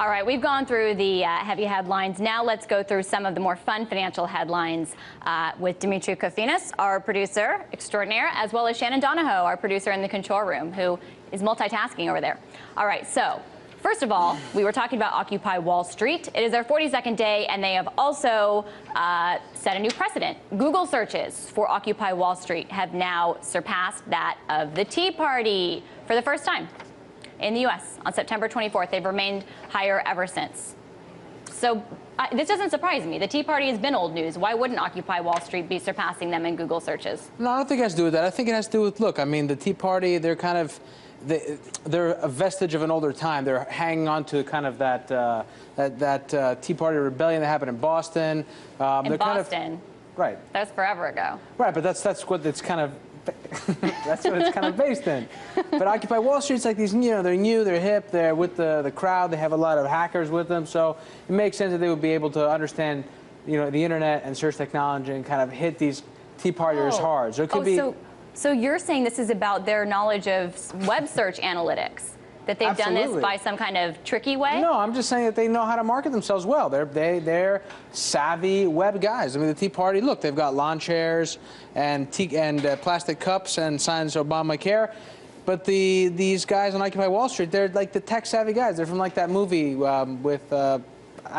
All right, we've gone through the heavy headlines. Now let's go through some of the more fun financial headlines with Dimitri Kofinas, our producer extraordinaire, as well as Shannon Donahoe, our producer in the control room, who is multitasking over there. All right, so first of all, we were talking about Occupy Wall Street. It is their 42nd day, and they have also set a new precedent. Google searches for Occupy Wall Street have now surpassed that of the Tea Party for the first time in the U.S. on September 24th. They've remained higher ever since. So this doesn't surprise me. The Tea Party has been old news. Why wouldn't Occupy Wall Street be surpassing them in Google searches? No, I don't think it has to do with that. I think it has to do with, look, I mean, the Tea Party, they're kind of, they're a vestige of an older time. They're hanging on to kind of that Tea Party rebellion that happened in Boston. In Boston? Right. That was forever ago. Right, but that's what it's kind of, that's what it's kind of based in. But Occupy Wall Street's like these, you know, they're new, they're hip, they're with the crowd, they have a lot of hackers with them, so it makes sense that they would be able to understand, you know, the internet and search technology and kind of hit these Tea Partiers hard. So it could be. So you're saying this is about their knowledge of web search analytics? That they've done this by some kind of tricky way? No, I'm just saying that they know how to market themselves well. They're savvy web guys. I mean, the Tea Party, look, they've got lawn chairs and plastic cups and signs Obamacare. But these guys on Occupy Wall Street, they're like the tech-savvy guys. They're from like that movie with, I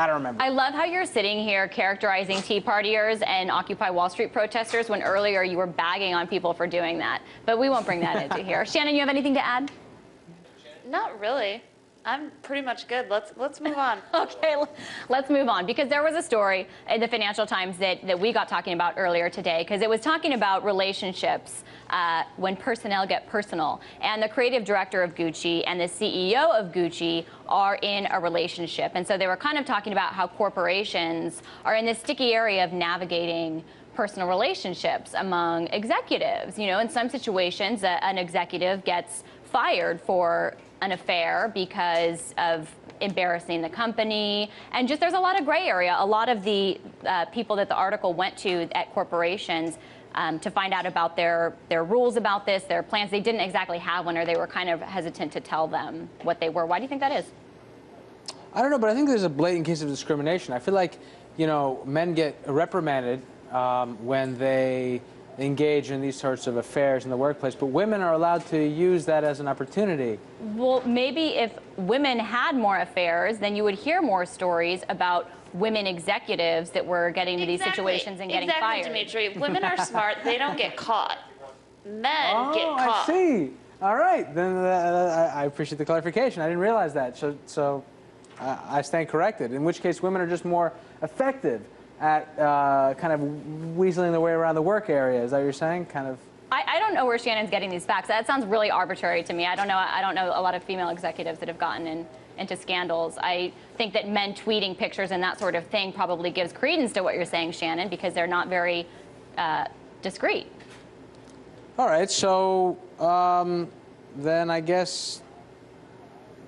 don't remember. I love how you're sitting here characterizing Tea Partiers and Occupy Wall Street protesters when earlier you were bagging on people for doing that. But we won't bring that into here. Shannon, you have anything to add? Not really. I'm pretty much good. Let's move on. Okay, let's move on, because there was a story in the Financial Times that we got talking about earlier today, because it was talking about relationships when personnel get personal. And the creative director of Gucci and the CEO of Gucci are in a relationship. And so they were kind of talking about how corporations are in this sticky area of navigating personal relationships among executives. You know, in some situations, an executive gets fired for an affair because of embarrassing the company, and just there's a lot of gray area. A lot of the people that the article went to at corporations to find out about their rules about this, their plans, they didn't exactly have one, or they were kind of hesitant to tell them what they were. Why do you think that is? I don't know, but I think there's a blatant case of discrimination. I feel like, you know, men get reprimanded when they engage in these sorts of affairs in the workplace, but women are allowed to use that as an opportunity. Well, maybe if women had more affairs, then you would hear more stories about women executives that were getting into these situations and getting fired. Dimitri. Women are smart. They don't get caught. Men get caught. I see. All right. Then I appreciate the clarification. I didn't realize that. So I stand corrected, in which case women are just more effective at kind of weaseling their way around the work area. Is that what you're saying? Kind of. I don't know where Shannon's getting these facts. That sounds really arbitrary to me. I don't know a lot of female executives that have gotten into scandals. I think that men tweeting pictures and that sort of thing probably gives credence to what you're saying, Shannon, because they're not very discreet. All right. So then I guess.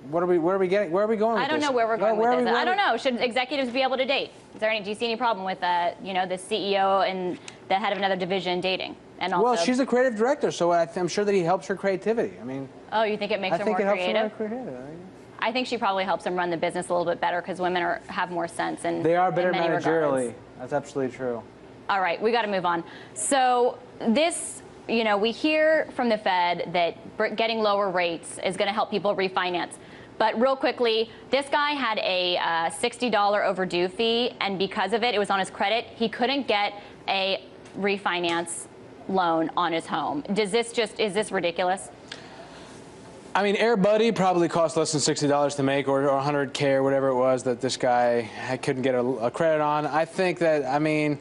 Where are we going with this? I don't know where we're going with this. I don't know. Should executives be able to date? Is there do you see any problem with you know, the CEO and the head of another division dating? And also, well, she's the creative director, so I'm sure that he helps her creativity. I mean. Oh, you think it makes her more creative? I think it helps her more creative. I think she probably helps him run the business a little bit better, because women have more sense and they are better managerially. Regards. That's absolutely true. All right, we got to move on. So this. You know, we hear from the Fed that getting lower rates is going to help people refinance. But real quickly, this guy had a $60 overdue fee, and because of it, it was on his credit. He couldn't get a refinance loan on his home. Is this ridiculous? I mean, AirBuddy probably cost less than $60 to make, or 100K or whatever it was that this guy couldn't get a credit on. I think that, I mean,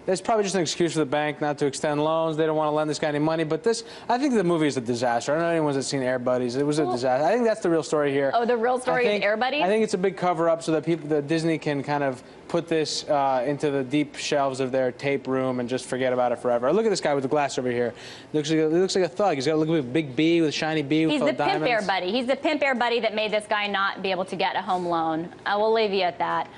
there's probably just an excuse for the bank not to extend loans. They don't want to lend this guy any money. But I think the movie is a disaster. I don't know anyone that's seen AirBuddies. It was a disaster. I think that's the real story here. Oh, the real story is AirBuddies? I think it's a big cover-up so that Disney can kind of put this into the deep shelves of their tape room and just forget about it forever. Look at this guy with the glass over here. He looks like a thug. He's got a big B with a shiny B with diamonds. He's the pimp AirBuddy. He's the pimp AirBuddy that made this guy not be able to get a home loan. I will leave you at that.